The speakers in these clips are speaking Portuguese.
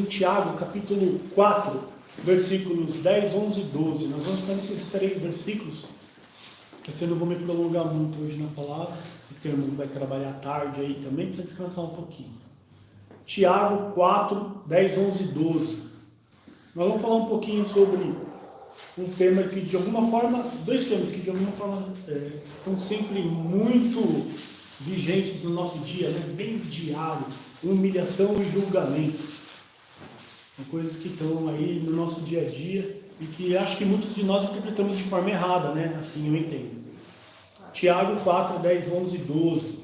em Tiago, capítulo 4, versículos 10, 11 e 12. Nós vamos ficar nesses 3 versículos, porque eu não vou me prolongar muito hoje na palavra. O termo vai trabalhar à tarde aí também, precisa descansar um pouquinho. Tiago 4, 10, 11 e 12. Nós vamos falar um pouquinho sobre um tema que de alguma forma, 2 temas que de alguma forma estão sempre muito vigentes no nosso dia, né? Bem diário: humilhação e julgamento. São coisas que estão aí no nosso dia a dia e que acho que muitos de nós interpretamos de forma errada, né? Assim eu entendo. Tiago 4, 10, 11 e 12.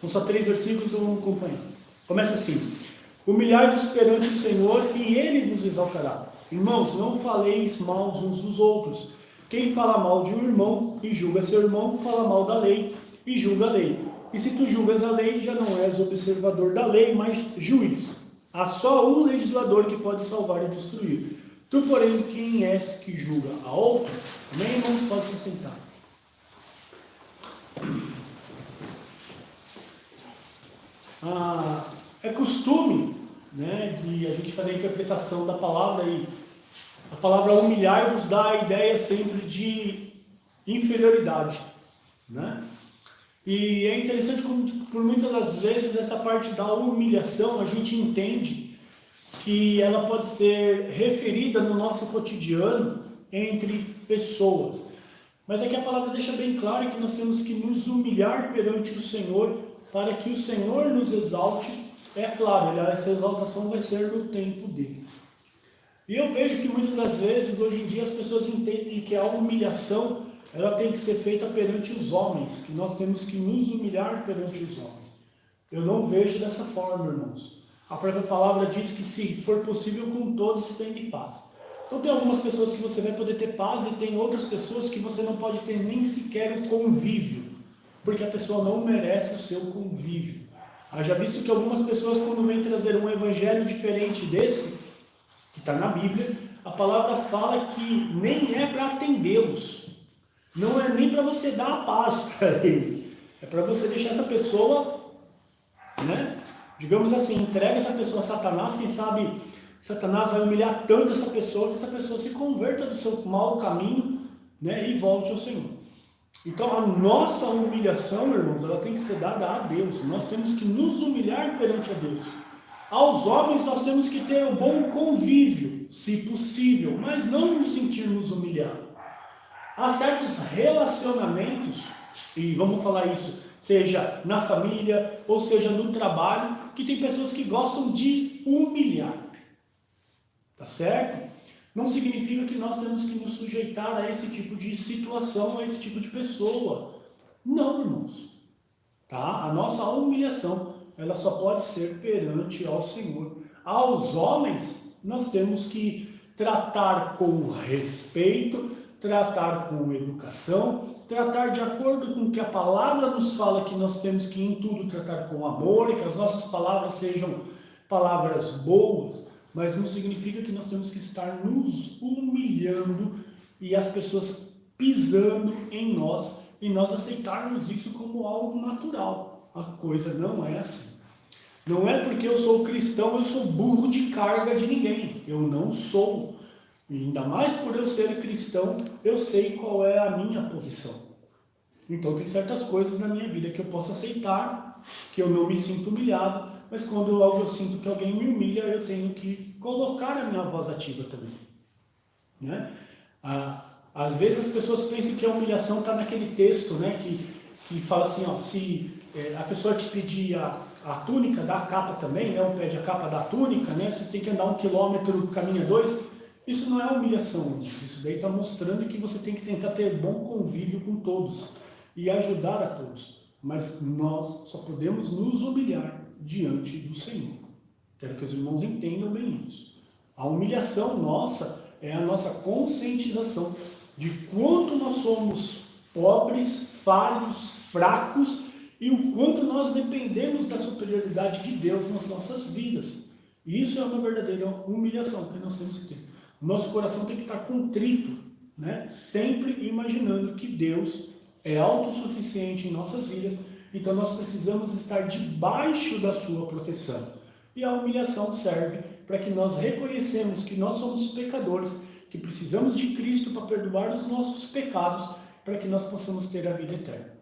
São só 3 versículos, então vamos acompanhar. Começa assim: humilhai-vos perante o Senhor e Ele vos exaltará. Irmãos, não faleis mal uns dos outros. Quem fala mal de um irmão e julga seu irmão, fala mal da lei e julga a lei. E se tu julgas a lei, já não és observador da lei, mas juiz. Há só um legislador que pode salvar e destruir. Tu, porém, quem és que julga a outro? Nem irmãos, pode se sentar. É costume, né, de a gente fazer a interpretação da palavra, e a palavra humilhar-vos dá a ideia sempre de inferioridade, né? E é interessante como, por muitas das vezes, essa parte da humilhação a gente entende que ela pode ser referida no nosso cotidiano entre pessoas. Mas aqui a palavra deixa bem claro que nós temos que nos humilhar perante o Senhor para que o Senhor nos exalte. É claro, essa exaltação vai ser no tempo dele. E eu vejo que muitas das vezes, hoje em dia, as pessoas entendem que a humilhação ela tem que ser feita perante os homens, que nós temos que nos humilhar perante os homens. Eu não vejo dessa forma, irmãos. A própria palavra diz que, se for possível, com todos tende paz. Então tem algumas pessoas que você vai poder ter paz e tem outras pessoas que você não pode ter nem sequer um convívio, porque a pessoa não merece o seu convívio. Haja visto que algumas pessoas, quando vêm trazer um evangelho diferente desse, que está na Bíblia, a palavra fala que nem é para atendê-los. Não é nem para você dar a paz para eles. É para você deixar essa pessoa, né? Digamos assim, entrega essa pessoa a Satanás. Quem sabe Satanás vai humilhar tanto essa pessoa que essa pessoa se converta do seu mau caminho, né? E volte ao Senhor. Então a nossa humilhação, irmãos, ela tem que ser dada a Deus. Nós temos que nos humilhar perante a Deus. Aos homens nós temos que ter um bom convívio, se possível, mas não nos sentirmos humilhados. Há certos relacionamentos, e vamos falar isso, seja na família ou seja no trabalho, que tem pessoas que gostam de humilhar. Tá certo? Não significa que nós temos que nos sujeitar a esse tipo de situação, a esse tipo de pessoa. Não, irmãos. Tá? A nossa humilhação, ela só pode ser perante ao Senhor. Aos homens, nós temos que tratar com respeito, tratar com educação, tratar de acordo com o que a palavra nos fala, que nós temos que em tudo tratar com amor, e que as nossas palavras sejam palavras boas, mas não significa que nós temos que estar nos humilhando e as pessoas pisando em nós e nós aceitarmos isso como algo natural. A coisa não é assim. Não é porque eu sou cristão, eu sou burro de carga de ninguém. Eu não sou. E ainda mais por eu ser cristão, eu sei qual é a minha posição. Então tem certas coisas na minha vida que eu posso aceitar, que eu não me sinto humilhado, mas quando eu sinto que alguém me humilha, eu tenho que colocar a minha voz ativa também. Né? Às vezes as pessoas pensam que a humilhação está naquele texto, né, que fala assim, ó, se a pessoa te pedir a túnica, dá a capa também, né, ou pede a capa da túnica, né, você tem que andar 1 quilômetro, caminha 2. Isso não é humilhação, isso daí está mostrando que você tem que tentar ter bom convívio com todos e ajudar a todos. Mas nós só podemos nos humilhar diante do Senhor. Quero que os irmãos entendam bem isso. A humilhação nossa é a nossa conscientização de quanto nós somos pobres, falhos, fracos e o quanto nós dependemos da superioridade de Deus nas nossas vidas. Isso é uma verdadeira humilhação que nós temos que ter. Nosso coração tem que estar contrito, né? Sempre imaginando que Deus é autossuficiente em nossas vidas, então nós precisamos estar debaixo da sua proteção. E a humilhação serve para que nós reconhecemos que nós somos pecadores, que precisamos de Cristo para perdoar os nossos pecados, para que nós possamos ter a vida eterna.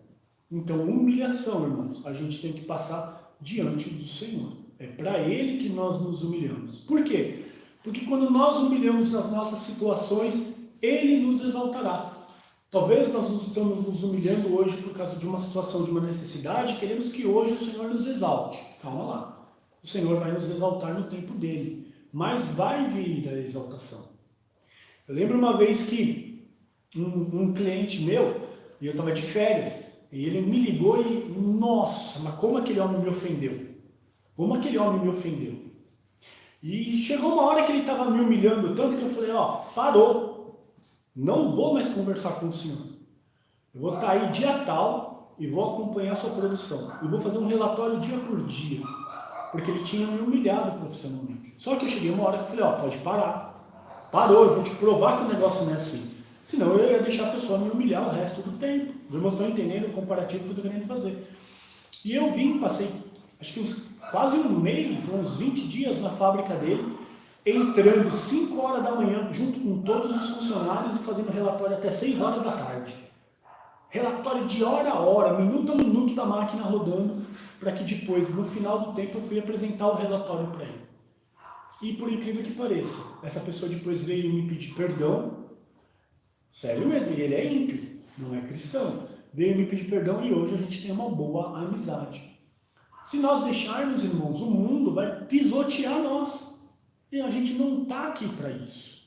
Então, humilhação, irmãos, a gente tem que passar diante do Senhor. É para Ele que nós nos humilhamos. Por quê? Porque quando nós humilhamos as nossas situações, Ele nos exaltará. Talvez nós estamos nos humilhando hoje por causa de uma situação, de uma necessidade, queremos que hoje o Senhor nos exalte. Calma lá. O Senhor vai nos exaltar no tempo dele, mas vai vir a exaltação. Eu lembro uma vez que um cliente meu, e eu estava de férias, e ele me ligou e, nossa, mas como aquele homem me ofendeu? Como aquele homem me ofendeu? E chegou uma hora que ele estava me humilhando tanto que eu falei, parou. Não vou mais conversar com o senhor. Eu vou estar aí dia tal e vou acompanhar a sua produção. E vou fazer um relatório dia por dia. Porque ele tinha me humilhado profissionalmente. Só que eu cheguei uma hora que eu falei, pode parar. Parou, eu vou te provar que o negócio não é assim. Senão eu ia deixar a pessoa me humilhar o resto do tempo. Os irmãos estão entendendo o comparativo que eu estou querendo fazer. E eu passei acho que quase um mês, uns 20 dias na fábrica dele, entrando 5 horas da manhã, junto com todos os funcionários e fazendo relatório até 6 horas da tarde. Relatório de hora a hora, minuto a minuto da máquina rodando, para que depois, no final do tempo, eu fui apresentar o relatório para ele. E por incrível que pareça, essa pessoa depois veio me pedir perdão, sério mesmo, e ele é ímpio, não é cristão. Veio me pedir perdão e hoje a gente tem uma boa amizade. Se nós deixarmos, irmãos, o mundo vai pisotear nós. E a gente não está aqui para isso.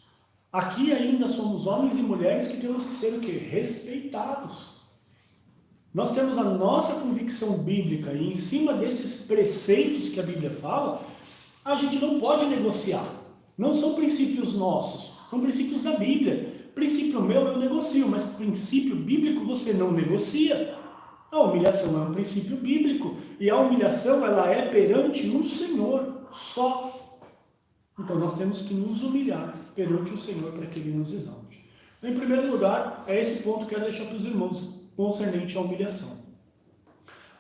Aqui ainda somos homens e mulheres que temos que ser o quê? Respeitados. Nós temos a nossa convicção bíblica e em cima desses preceitos que a Bíblia fala, a gente não pode negociar. Não são princípios nossos, são princípios da Bíblia. Princípio meu eu negocio, mas princípio bíblico você não negocia. A humilhação é um princípio bíblico e a humilhação ela é perante o Senhor só. Então nós temos que nos humilhar perante o Senhor para que Ele nos exalte. Em primeiro lugar, é esse ponto que eu quero deixar para os irmãos, concernente à humilhação.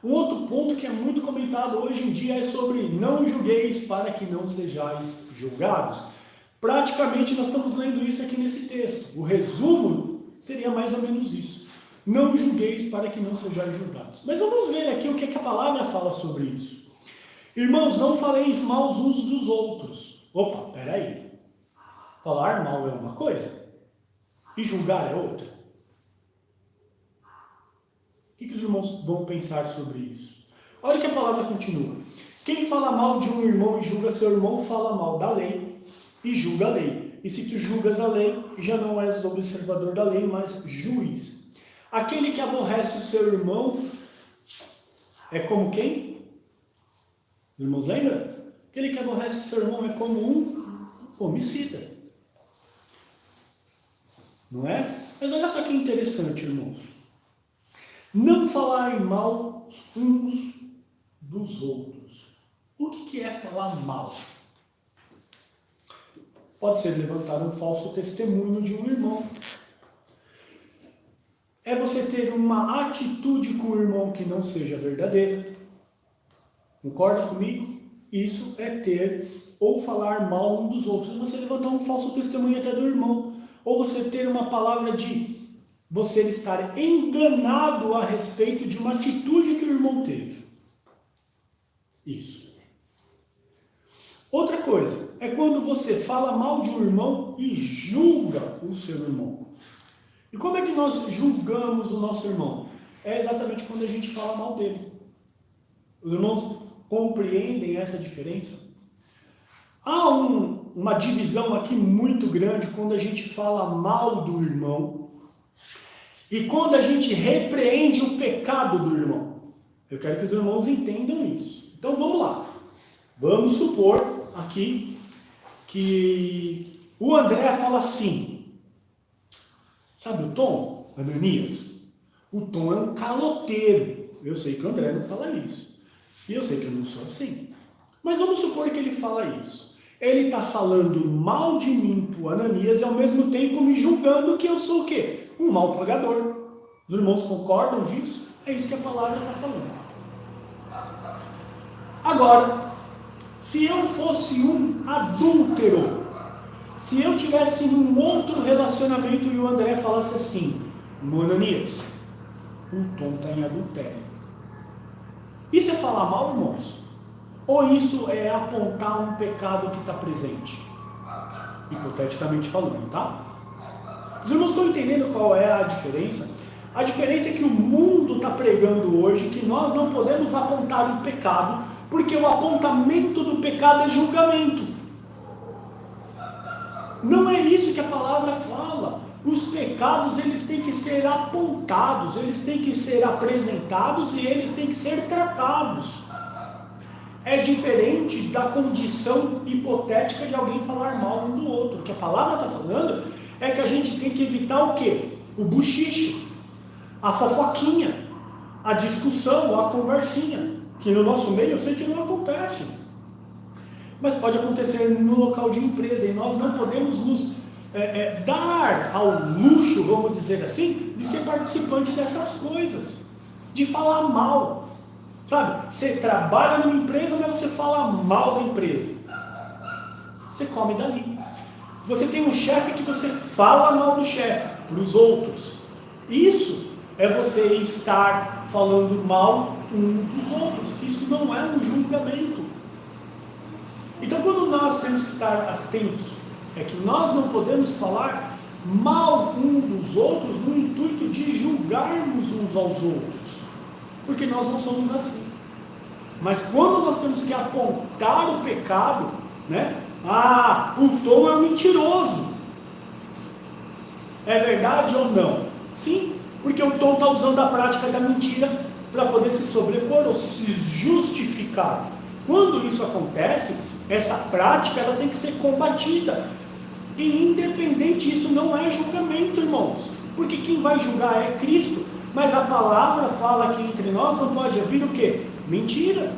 Um outro ponto que é muito comentado hoje em dia é sobre não julgueis para que não sejais julgados. Praticamente nós estamos lendo isso aqui nesse texto. O resumo seria mais ou menos isso. Não julgueis para que não sejais julgados. Mas vamos ver aqui o que a palavra fala sobre isso. Irmãos, não faleis mal uns dos outros. Opa, peraí. Falar mal é uma coisa e julgar é outra. O que os irmãos vão pensar sobre isso? Olha o que a palavra continua. Quem fala mal de um irmão e julga seu irmão, fala mal da lei e julga a lei. E se tu julgas a lei, já não és observador da lei, mas juiz. Aquele que aborrece o seu irmão é como quem? Os irmãos lembram? Aquele que aborrece o seu irmão é como um homicida. Não é? Mas olha só que interessante, irmãos. Não falar mal uns dos outros. O que é falar mal? Pode ser levantar um falso testemunho de um irmão. É você ter uma atitude com o irmão que não seja verdadeira. Concorda comigo? Isso é ter ou falar mal um dos outros. Você levantar um falso testemunho até do irmão. Ou você ter uma palavra de você estar enganado a respeito de uma atitude que o irmão teve. Isso. Outra coisa é quando você fala mal de um irmão e julga o seu irmão. E como é que nós julgamos o nosso irmão? É exatamente quando a gente fala mal dele. Os irmãos compreendem essa diferença? Há uma divisão aqui muito grande quando a gente fala mal do irmão e quando a gente repreende o pecado do irmão. Eu quero que os irmãos entendam isso. Então vamos lá. Vamos supor aqui que o André fala assim. Sabe o Tom? Ananias? O Tom é um caloteiro. Eu sei que o André não fala isso. E eu sei que eu não sou assim. Mas vamos supor que ele fala isso. Ele está falando mal de mim para o Ananias e ao mesmo tempo me julgando que eu sou o quê? Um mau pagador. Os irmãos concordam disso? É isso que a palavra está falando. Agora, Se eu fosse um adúltero, se eu tivesse num outro relacionamento e o André falasse assim, Ananias, o Tom está em adultério. Isso é falar mal, irmãos? Ou isso é apontar um pecado que está presente? Hipoteticamente falando, tá? Os irmãos estão entendendo qual é a diferença? A diferença é que o mundo está pregando hoje que nós não podemos apontar o pecado, porque o apontamento do pecado é julgamento. Não é isso que a palavra fala. Os pecados, eles têm que ser apontados, eles têm que ser apresentados e eles têm que ser tratados. É diferente da condição hipotética de alguém falar mal um do outro. O que a palavra está falando é que a gente tem que evitar o quê? O buchicho, a fofoquinha, a discussão, a conversinha, que no nosso meio eu sei que não acontece. Mas pode acontecer no local de empresa, e nós não podemos nos dar ao luxo, vamos dizer assim, de ser participante dessas coisas, de falar mal. Sabe, você trabalha numa empresa, mas você fala mal da empresa. Você come dali. Você tem um chefe que você fala mal do chefe, para os outros. Isso é você estar falando mal um dos outros. Isso não é um julgamento. Então, quando nós temos que estar atentos, é que nós não podemos falar mal um dos outros no intuito de julgarmos uns aos outros, porque nós não somos assim. Mas quando nós temos que apontar o pecado, né? Ah, o Tom é mentiroso. É verdade ou não? Sim, porque o Tom está usando a prática da mentira para poder se sobrepor ou se justificar. Quando isso acontece, essa prática ela tem que ser combatida. E independente, isso não é julgamento, irmãos. Porque quem vai julgar é Cristo. Mas a palavra fala que entre nós não pode haver o quê? Mentira.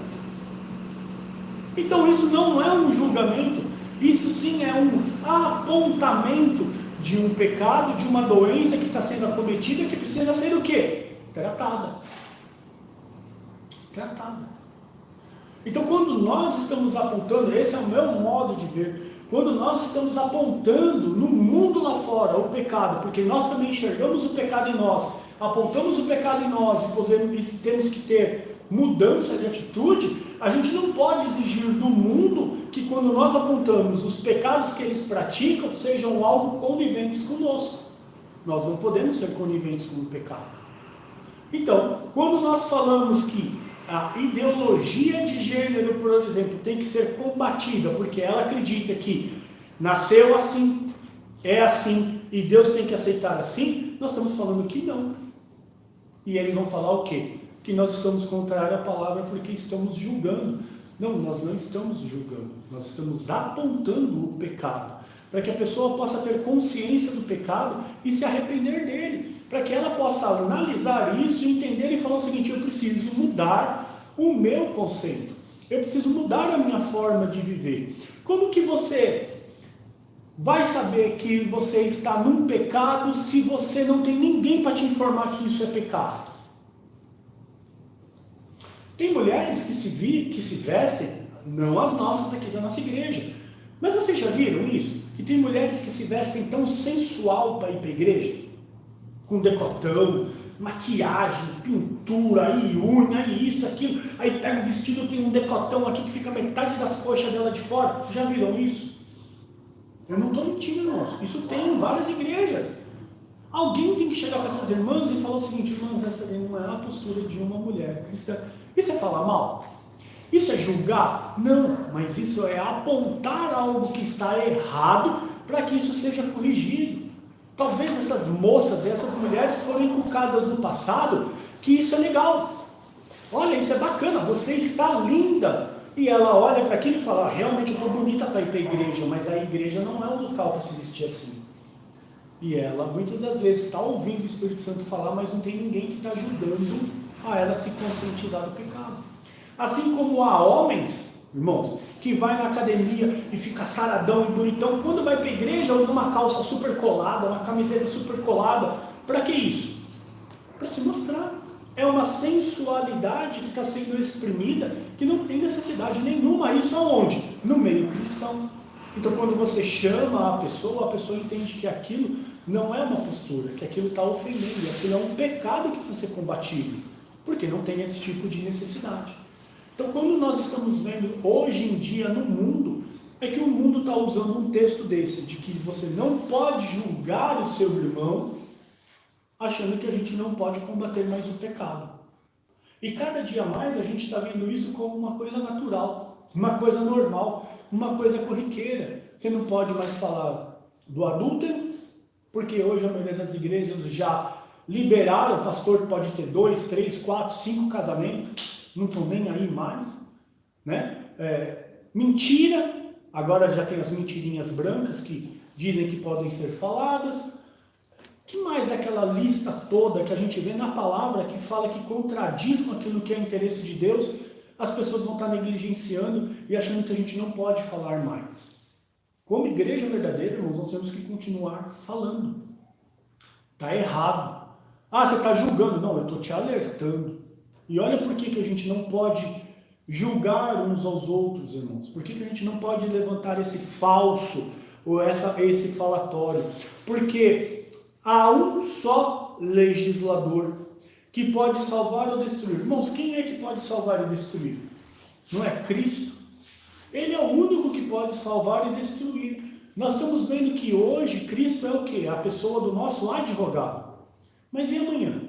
Então isso não é um julgamento. Isso sim é um apontamento de um pecado, de uma doença que está sendo acometida, que precisa ser o quê? Tratada. Então quando nós estamos apontando, esse é o meu modo de ver, quando nós estamos apontando no mundo lá fora o pecado, porque nós também enxergamos o pecado em nós, apontamos o pecado em nós e temos que ter mudança de atitude, a gente não pode exigir do mundo que quando nós apontamos os pecados que eles praticam, sejam algo coniventes conosco. Nós não podemos ser coniventes com o pecado. Então, quando nós falamos que a ideologia de gênero, por exemplo, tem que ser combatida, porque ela acredita que nasceu assim, é assim, e Deus tem que aceitar assim, nós estamos falando que não. E eles vão falar o quê? Que nós estamos contrários à palavra porque estamos julgando. Não, nós não estamos julgando, nós estamos apontando o pecado, para que a pessoa possa ter consciência do pecado e se arrepender dele, para que ela possa analisar isso e entender e falar o seguinte: eu preciso mudar o meu conceito, eu preciso mudar a minha forma de viver. Como que você vai saber que você está num pecado se você não tem ninguém para te informar que isso é pecado? Tem mulheres que se vestem, não as nossas aqui da nossa igreja, mas vocês já viram isso? Que tem mulheres que se vestem tão sensual para ir para a igreja, com decotão, maquiagem, pintura, aí unha, aí isso, aquilo, aí pega o vestido, tem um decotão aqui que fica metade das coxas dela de fora. Já viram isso? Eu não estou mentindo, irmãos, isso tem em várias igrejas. Alguém tem que chegar para essas irmãs e falar o seguinte: irmãs, essa não é a postura de uma mulher cristã. Isso é falar mal? Isso é julgar? Não, mas isso é apontar algo que está errado para que isso seja corrigido. Talvez essas moças e essas mulheres foram inculcadas no passado que isso é legal. Olha, isso é bacana, você está linda. E ela olha para aquilo e fala: realmente eu estou bonita para ir para a igreja, mas a igreja não é o local para se vestir assim. E ela muitas das vezes está ouvindo o Espírito Santo falar, mas não tem ninguém que está ajudando a ela se conscientizar do pecado. Assim como há homens, irmãos, que vai na academia e fica saradão e bonitão, quando vai para a igreja usa uma calça super colada, uma camiseta super colada. Para que isso? Para se mostrar. É uma sensualidade que está sendo exprimida, que não tem necessidade nenhuma. Isso aonde? No meio cristão. Então, quando você chama a pessoa entende que aquilo não é uma postura, que aquilo está ofendendo, aquilo é um pecado que precisa ser combatido, porque não tem esse tipo de necessidade. Então, quando nós estamos vendo hoje em dia no mundo, é que o mundo está usando um texto desse, de que você não pode julgar o seu irmão, achando que a gente não pode combater mais o pecado. E cada dia mais a gente está vendo isso como uma coisa natural, uma coisa normal, uma coisa corriqueira. Você não pode mais falar do adúltero, porque hoje a maioria das igrejas já liberaram, o pastor pode ter 2, 3, 4, 5 casamentos, não estão nem aí mais, né? Mentira, agora já tem as mentirinhas brancas que dizem que podem ser faladas. Que mais daquela lista toda que a gente vê na palavra, que fala que contradiz com aquilo que é interesse de Deus, as pessoas vão estar negligenciando e achando que a gente não pode falar mais. Como igreja verdadeira, irmãos, nós temos que continuar falando. Está errado. Ah, você está julgando. Não, eu estou te alertando. E olha por que a gente não pode julgar uns aos outros, irmãos. Por que a gente não pode levantar esse falso, ou esse falatório? Porque há um só legislador que pode salvar ou destruir. Irmãos, quem é que pode salvar e destruir? Não é Cristo? Ele é o único que pode salvar e destruir. Nós estamos vendo que hoje Cristo é o quê? A pessoa do nosso advogado. Mas e amanhã?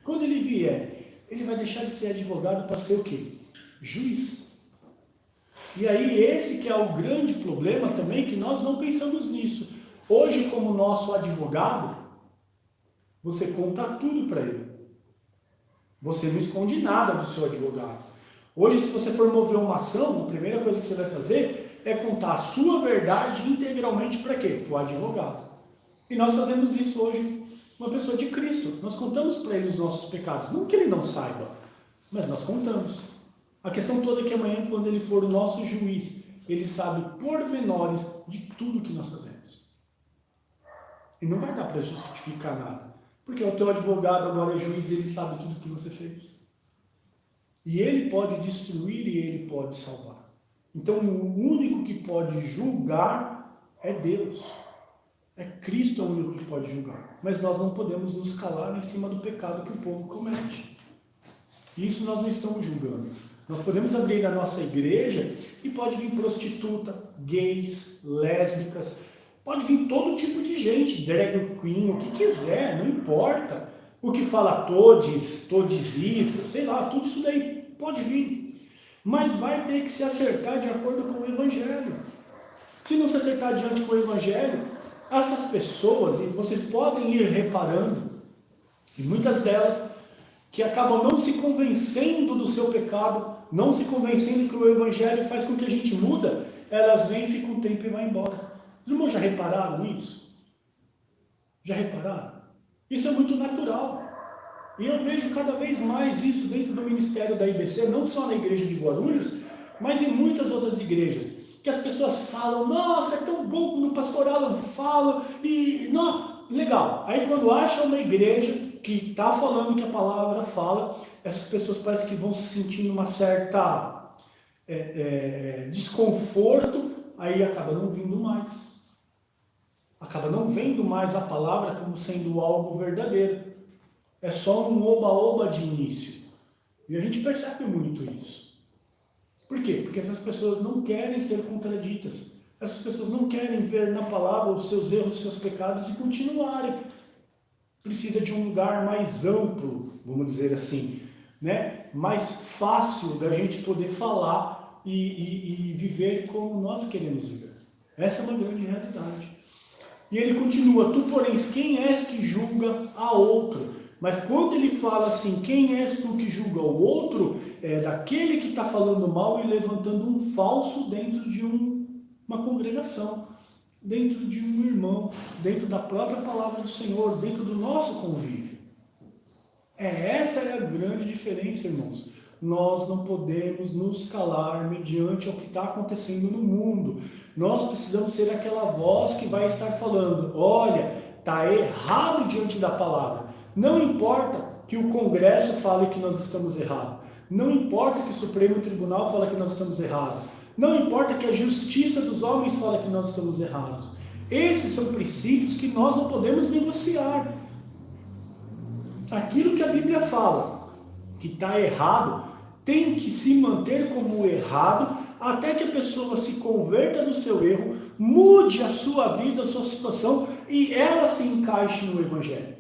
Quando ele vier, ele vai deixar de ser advogado para ser o quê? Juiz. E aí esse que é o grande problema também, que nós não pensamos nisso. Hoje, como nosso advogado, você conta tudo para ele. Você não esconde nada do seu advogado. Hoje, se você for mover uma ação, a primeira coisa que você vai fazer é contar a sua verdade integralmente para quê? Para o advogado. E nós fazemos isso hoje, uma pessoa de Cristo. Nós contamos para ele os nossos pecados. Não que ele não saiba, mas nós contamos. A questão toda é que amanhã, quando ele for o nosso juiz, ele sabe pormenores de tudo que nós fazemos. E não vai dar para justificar nada. Porque o teu advogado agora é juiz e ele sabe tudo que você fez. E ele pode destruir e ele pode salvar. Então o único que pode julgar é Deus. É Cristo o único que pode julgar. Mas nós não podemos nos calar em cima do pecado que o povo comete. Isso nós não estamos julgando. Nós podemos abrir a nossa igreja e pode vir prostituta, gays, lésbicas, pode vir todo tipo de gente, drag queen, o que quiser, não importa. O que fala todes isso, sei lá, tudo isso daí pode vir. Mas vai ter que se acertar de acordo com o Evangelho. Se não se acertar diante com o Evangelho, essas pessoas, e vocês podem ir reparando, e muitas delas, que acabam não se convencendo do seu pecado, não se convencendo que o Evangelho faz com que a gente muda, elas vêm, ficam um tempo e vão embora. Os irmãos já repararam isso? Já repararam? Isso é muito natural. E eu vejo cada vez mais isso dentro do ministério da IBC, não só na igreja de Guarulhos, mas em muitas outras igrejas. Que as pessoas falam, nossa, é tão bom quando o pastoral não fala, e não, legal. Aí quando acha uma igreja que está falando que a palavra fala, essas pessoas parecem que vão se sentindo uma certa desconforto, aí acaba não vindo mais. Acaba não vendo mais a palavra como sendo algo verdadeiro. É só um oba-oba de início. E a gente percebe muito isso. Por quê? Porque essas pessoas não querem ser contraditas. Essas pessoas não querem ver na palavra os seus erros, os seus pecados e continuarem. Precisa de um lugar mais amplo, vamos dizer assim, né? Mais fácil da gente poder falar e viver como nós queremos viver. Essa é uma grande realidade. E ele continua, tu, porém, quem és que julga a outro? Mas quando ele fala assim, quem és tu que julga o outro, é daquele que está falando mal e levantando um falso dentro de uma congregação, dentro de um irmão, dentro da própria palavra do Senhor, dentro do nosso convívio. Essa é a grande diferença, irmãos. Nós não podemos nos calar mediante o que está acontecendo no mundo. Nós precisamos ser aquela voz que vai estar falando, olha, está errado diante da palavra. Não importa que o Congresso fale que nós estamos errados. Não importa que o Supremo Tribunal fale que nós estamos errados. Não importa que a justiça dos homens fale que nós estamos errados. Esses são princípios que nós não podemos negociar. Aquilo que a Bíblia fala que está errado, tem que se manter como errado, até que a pessoa se converta do seu erro, mude a sua vida, a sua situação, e ela se encaixe no Evangelho.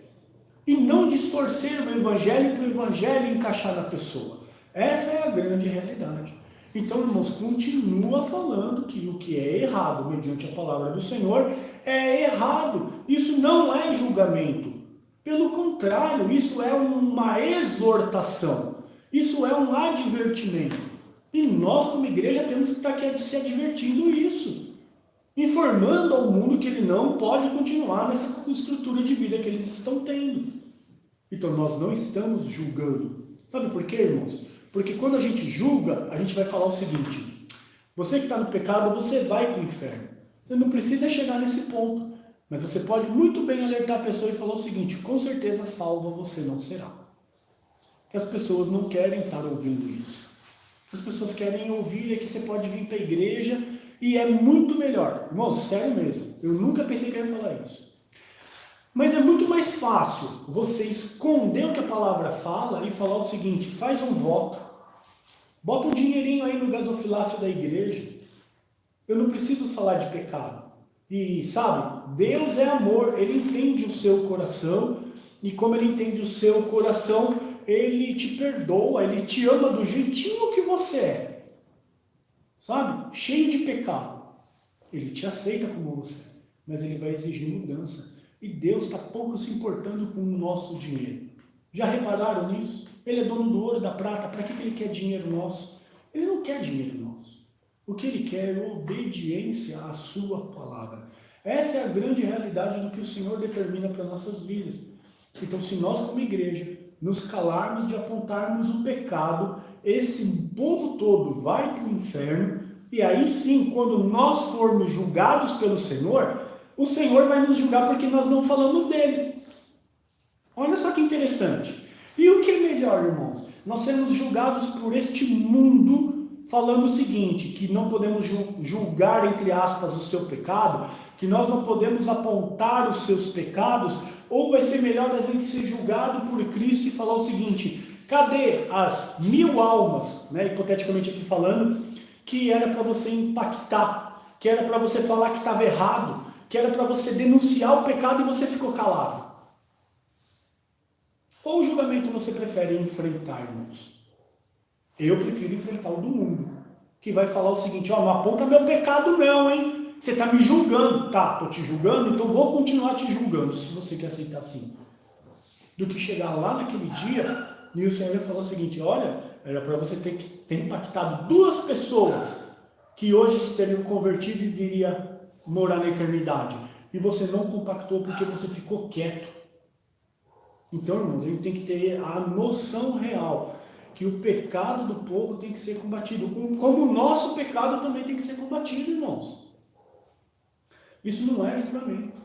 E não distorcer o Evangelho para o Evangelho encaixar na pessoa. Essa é a grande realidade. Então, irmãos, continua falando que o que é errado, mediante a palavra do Senhor, é errado. Isso não é julgamento. Pelo contrário, isso é uma exortação. Isso é um advertimento. E nós, como igreja, temos que estar aqui se advertindo isso. Informando ao mundo que ele não pode continuar nessa estrutura de vida que eles estão tendo. Então, nós não estamos julgando. Sabe por quê, irmãos? Porque quando a gente julga, a gente vai falar o seguinte: você que está no pecado, você vai para o inferno. Você não precisa chegar nesse ponto. Mas você pode muito bem alertar a pessoa e falar o seguinte: com certeza salva você não será. Que as pessoas não querem estar ouvindo isso. As pessoas querem ouvir que você pode vir para a igreja e é muito melhor. Irmãos, sério mesmo, eu nunca pensei que eu ia falar isso. Mas é muito mais fácil você esconder o que a palavra fala e falar o seguinte: faz um voto, bota um dinheirinho aí no gasofilácio da igreja. Eu não preciso falar de pecado. E sabe, Deus é amor, Ele entende o seu coração, e como Ele entende o seu coração, Ele te perdoa, Ele te ama do jeitinho que você é, sabe, cheio de pecado. Ele te aceita como você é, mas Ele vai exigir mudança. E Deus está pouco se importando com o nosso dinheiro. Já repararam nisso? Ele é dono do ouro e da prata, para que Ele quer dinheiro nosso? Ele não quer dinheiro nosso. O que Ele quer é obediência à sua palavra. Essa é a grande realidade do que o Senhor determina para nossas vidas. Então, se nós como igreja nos calarmos de apontarmos o pecado, esse povo todo vai para o inferno, e aí sim, quando nós formos julgados pelo Senhor, o Senhor vai nos julgar porque nós não falamos dele. Olha só que interessante. E o que é melhor, irmãos? Nós sermos julgados por este mundo, falando o seguinte, que não podemos julgar, entre aspas, o seu pecado, que nós não podemos apontar os seus pecados, ou vai ser melhor a gente ser julgado por Cristo e falar o seguinte: cadê as 1000 almas, né, hipoteticamente aqui falando, que era para você impactar, que era para você falar que estava errado, que era para você denunciar o pecado e você ficou calado? Qual julgamento você prefere enfrentar, irmãos? Eu prefiro enfrentar o do mundo, que vai falar o seguinte: ó, não aponta meu pecado não, hein? Você está me julgando. Tá, estou te julgando, então vou continuar te julgando, se você quer aceitar assim. Do que chegar lá naquele dia e o Senhor vai falar o seguinte: olha, era para você ter impactado 2 pessoas que hoje se teriam convertido e viria morar na eternidade. E você não compactou porque você ficou quieto. Então, irmãos, a gente tem que ter a noção real que o pecado do povo tem que ser combatido, como o nosso pecado também tem que ser combatido, irmãos. Isso não é julgamento.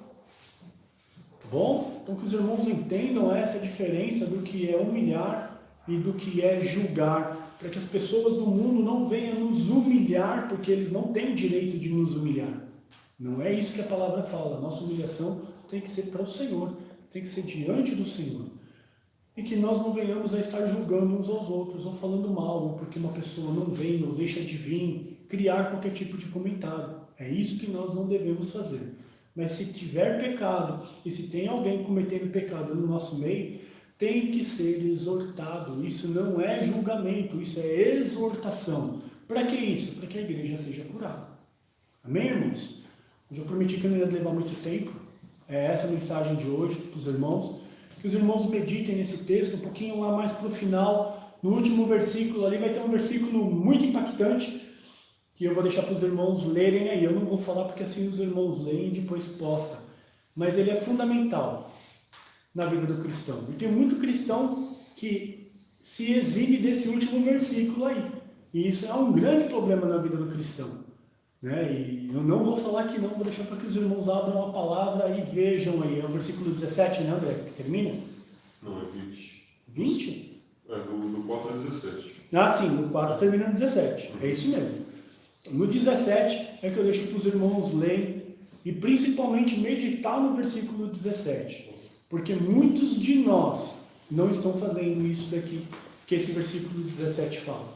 Tá bom? Então que os irmãos entendam essa diferença do que é humilhar e do que é julgar, para que as pessoas do mundo não venham nos humilhar, porque eles não têm o direito de nos humilhar. Não é isso que a palavra fala. A nossa humilhação tem que ser para o Senhor, tem que ser diante do Senhor. E que nós não venhamos a estar julgando uns aos outros, ou falando mal, ou porque uma pessoa não vem, ou deixa de vir, criar qualquer tipo de comentário. É isso que nós não devemos fazer. Mas se tiver pecado, e se tem alguém cometendo pecado no nosso meio, tem que ser exortado. Isso não é julgamento, isso é exortação. Para que isso? Para que a igreja seja curada. Amém, irmãos? Eu já prometi que eu não ia levar muito tempo. É essa a mensagem de hoje para os irmãos. Que os irmãos meditem nesse texto, um pouquinho lá mais para o final, no último versículo ali vai ter um versículo muito impactante, que eu vou deixar para os irmãos lerem aí. Eu não vou falar porque assim os irmãos leem e depois postam. Mas ele é fundamental na vida do cristão. E tem muito cristão que se exibe desse último versículo aí. E isso é um grande problema na vida do cristão. Né? E eu não vou falar aqui não, vou deixar para que os irmãos abram a palavra e vejam aí. É o versículo 17, né, André, que termina? Não, é 20. 20? Do 4 a 17. Ah, sim, no 4 termina no 17. É isso mesmo. No 17 é que eu deixo para os irmãos lerem e principalmente meditar no versículo 17. Porque muitos de nós não estão fazendo isso daqui que esse versículo 17 fala.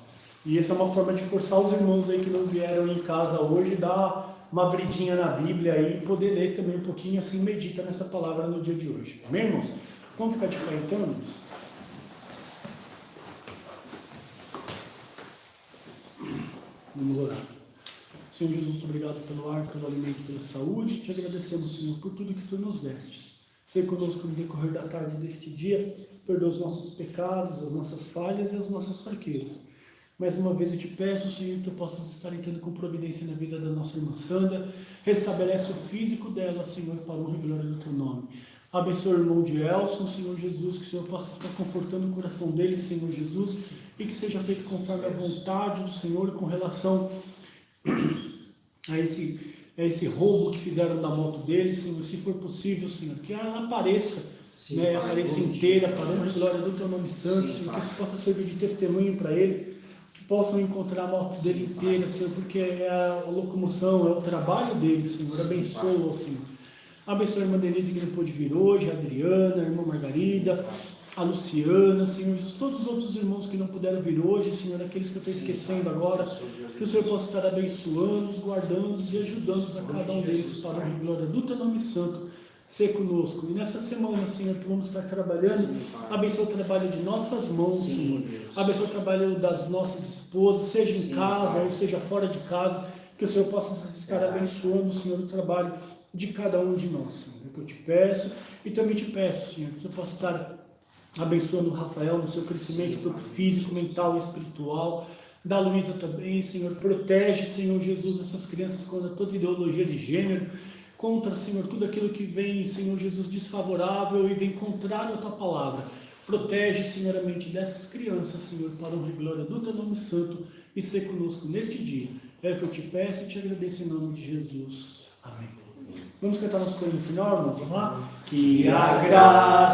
E essa é uma forma de forçar os irmãos aí que não vieram em casa hoje, dar uma abridinha na Bíblia aí e poder ler também um pouquinho, assim medita nessa palavra no dia de hoje. Amém, irmãos? Vamos ficar de pé então, irmãos? Vamos orar. Senhor Jesus, muito obrigado pelo ar, pelo alimento, pela saúde. Te agradecemos, Senhor, por tudo que Tu nos destes. Seja conosco no decorrer da tarde deste dia. Perdoa os nossos pecados, as nossas falhas e as nossas fraquezas. Mais uma vez eu te peço, Senhor, que Tu possas estar entrando com providência na vida da nossa irmã Sandra. Restabelece o físico dela, Senhor, para a honra e glória do Teu nome. Abençoa o irmão de Elson, Senhor Jesus, que o Senhor possa estar confortando o coração dele, Senhor Jesus, e que seja feito conforme a vontade do Senhor com relação a esse roubo que fizeram da moto dele, Senhor, se for possível, Senhor, que ela apareça, sim, né, apareça inteira, para a honra e glória do Teu nome santo, sim, Senhor, que isso possa servir de testemunho para ele, que possam encontrar a moto dele inteira, Senhor, porque é a locomoção, é o trabalho dele, Senhor, abençoa, Senhor. Abençoa a irmã Denise que não pôde vir hoje, a Adriana, a irmã Margarida, a Luciana, Senhor Jesus, todos os outros irmãos que não puderam vir hoje, Senhor, aqueles que eu estou esquecendo agora, que o Senhor possa estar abençoando, guardando e ajudando a cada um deles para a honra e glória do Teu nome santo, ser conosco. E nessa semana, Senhor, que vamos estar trabalhando, abençoa o trabalho de nossas mãos, Senhor, abençoa o trabalho das nossas esposas, seja em casa ou seja fora de casa, que o Senhor possa estar abençoando, Senhor, o trabalho de cada um de nós, Senhor, é o que eu te peço, e também te peço, Senhor, que o Senhor possa estar abençoando o Rafael no seu crescimento, tanto físico, mental e espiritual, da Luísa também, Senhor, protege, Senhor Jesus, essas crianças contra toda ideologia de gênero, contra, Senhor, tudo aquilo que vem, Senhor Jesus, desfavorável e vem contrário à Tua palavra, protege, Senhor, a mente dessas crianças, Senhor, para a honra e glória do Teu nome santo, e ser conosco neste dia, é o que eu te peço e te agradeço em nome de Jesus, amém. Vamos cantar nosso corinho final, irmãos? Vamos lá? Que a graça